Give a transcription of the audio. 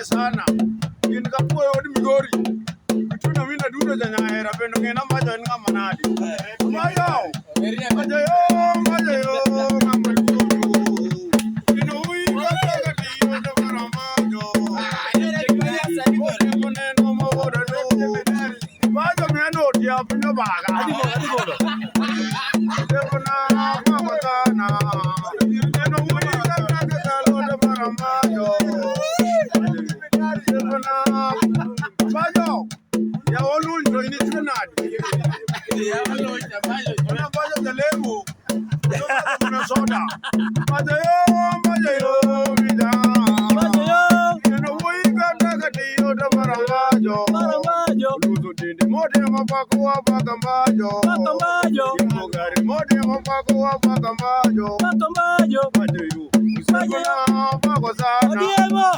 Sana in ka puoyo od Migori tuna mina dudo janyahera bendo ngena majo en ngama nadi majo ngama ino ui ka tiyo to maramajo moneno mawora do majo meno dia pinyo baga adigodo debona mama sana ino ui ka lo to maramajo Bajo, ya olul to ini tunadi. Ya olul ya bajo. Ona bajo dalemu. Ona soda. Bajo vida. Bajo. Eno woi ganda kati oda marabajo. Marabajo. Luto dindi mode mapako abagambajo. Bagambajo. Imogari mode mapako abagambajo. Bagambajo. Bajo. Bajo. Bago sana. Odiemo.